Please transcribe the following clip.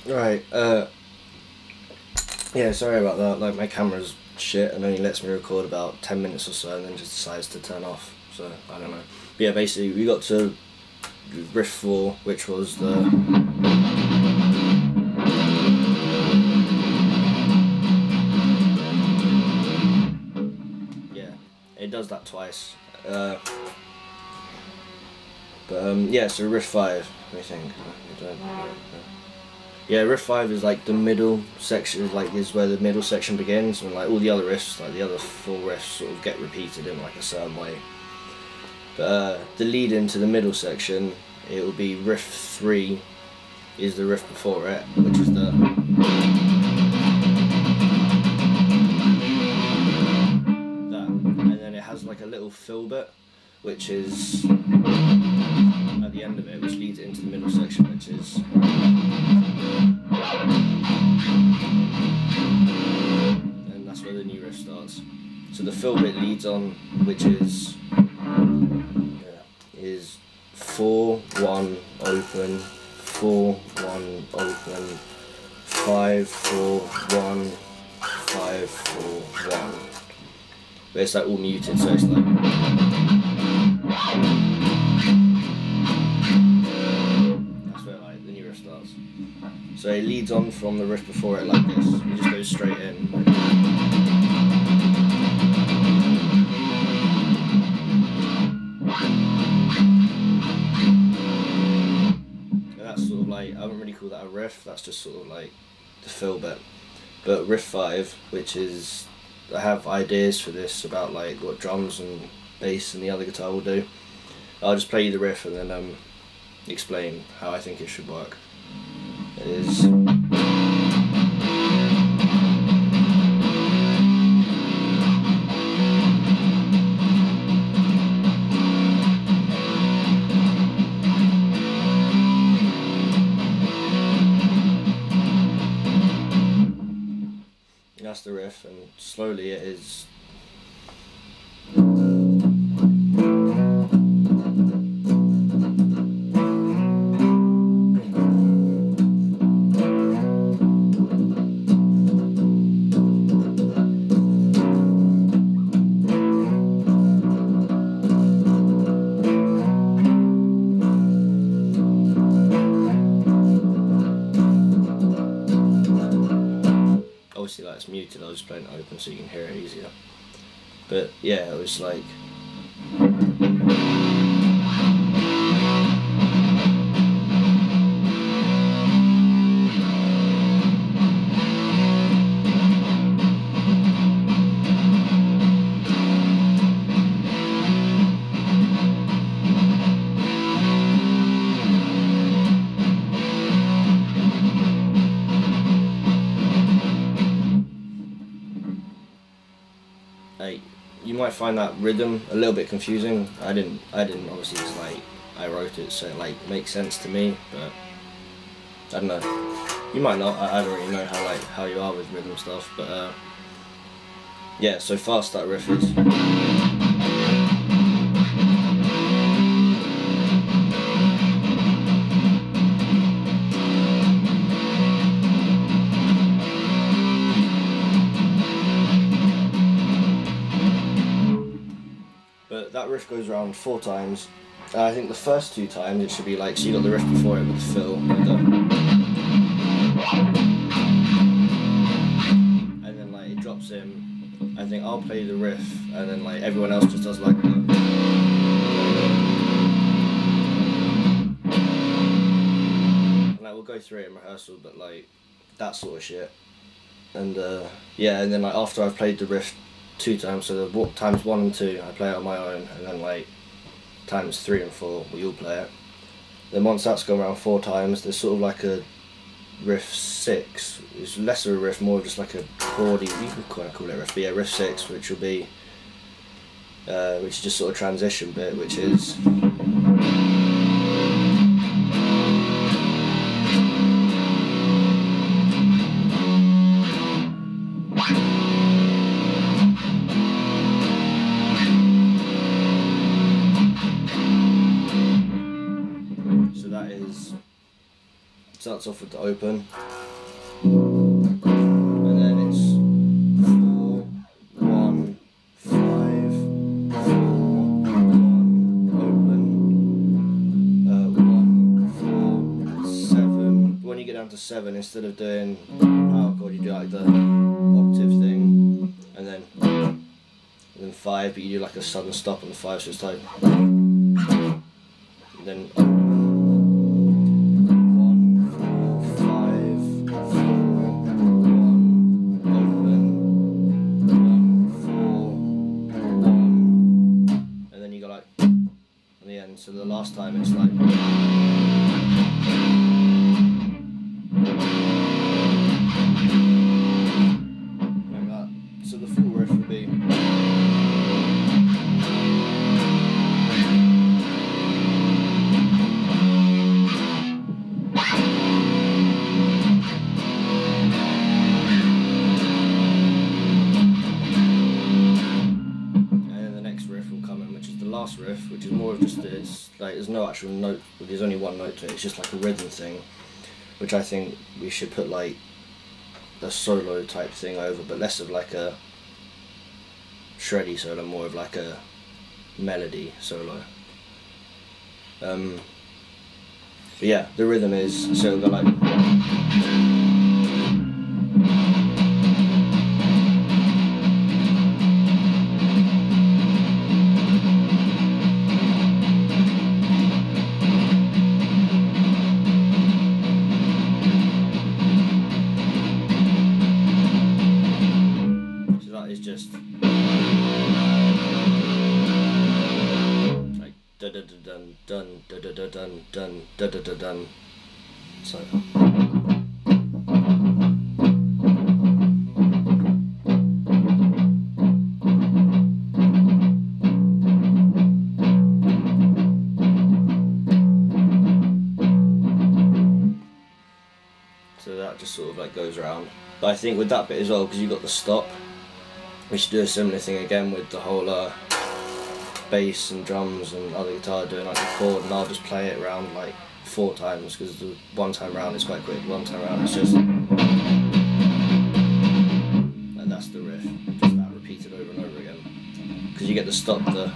Right, yeah, sorry about that. Like, my camera's shit and only lets me record about 10 minutes or so and then just decides to turn off. So, I don't know. But yeah, basically, we got to riff 4, which was the... Yeah, it does that twice. Yeah, so riff 5, I think. Yeah, riff 5 is like the middle section, is where the middle section begins, and like all the other riffs, like the other 4 riffs, sort of get repeated in like a certain way. But the lead into the middle section, it will be riff 3, is the riff before it, which is the... that, and then it has like a little fill bit, which is at the end of it, which leads into the middle section, which is... and that's where the new riff starts. So the fill bit leads on, which is 4-1 open, 4-1 open, 5-4-1, 5-4-1. But it's like all muted, so it's like... So it leads on from the riff before it like this. It just goes straight in. And that's sort of like, I wouldn't really call that a riff, that's just sort of like the fill bit. But riff 5, which is, I have ideas for this about like what drums and bass and the other guitar will do. I'll just play you the riff and then explain how I think it should work. It is... that's the riff, and slowly it is... obviously, like, it's muted, I was playing it open so you can hear it easier. But yeah, it was like... you might find that rhythm a little bit confusing. I didn't obviously, it's like I wrote it so it like makes sense to me, but I don't know, you might not. I don't really know how you are with rhythm stuff, but yeah, so fast that riff is. That riff goes around 4 times. I think the first 2 times it should be like, so you got the riff before it with the fill, and then like it drops in. I think I'll play the riff, and then like everyone else just does like the... and like we'll go through it in rehearsal, but like that sort of shit. And yeah, and then like after I've played the riff 2 times, so the times 1 and 2 I play it on my own, and then like times 3 and 4 we all play it. Then once that's gone around 4 times, there's sort of like a riff 6. It's less of a riff, more of just like a chordy, you can kind of call it a riff, but yeah, riff 6, which will be which is just sort of transition bit, which is... starts off with the open. when you get down to 7, instead of doing power chord, you do like the octave thing, and then 5, but you do like a sudden stop on the 5, so it's like, and then 1, 4, 5, 4, 1, open, 1, 4, 1, and then you go like on the end. So the last time it's like. So the full riff would be. And then the next riff will come in, which is the last riff, which is more of just this, like there's no actual note, there's only one note to it, it's just like a rhythm thing, which I think we should put like a solo type thing over, but less of like a shreddy solo, more of like a melody solo. But yeah, the rhythm is, so it'll go like. Is just like da da da dun dun da da da dun dun da da da dun. So that just sort of like goes around. But I think with that bit as well, because you got the stop, we should do a similar thing again with the whole bass and drums and other guitar doing like the chord, and I'll just play it around like 4 times, because the one time round is quite quick, one time round it's just, and that's the riff, just that repeated over and over again, because you get the stop, the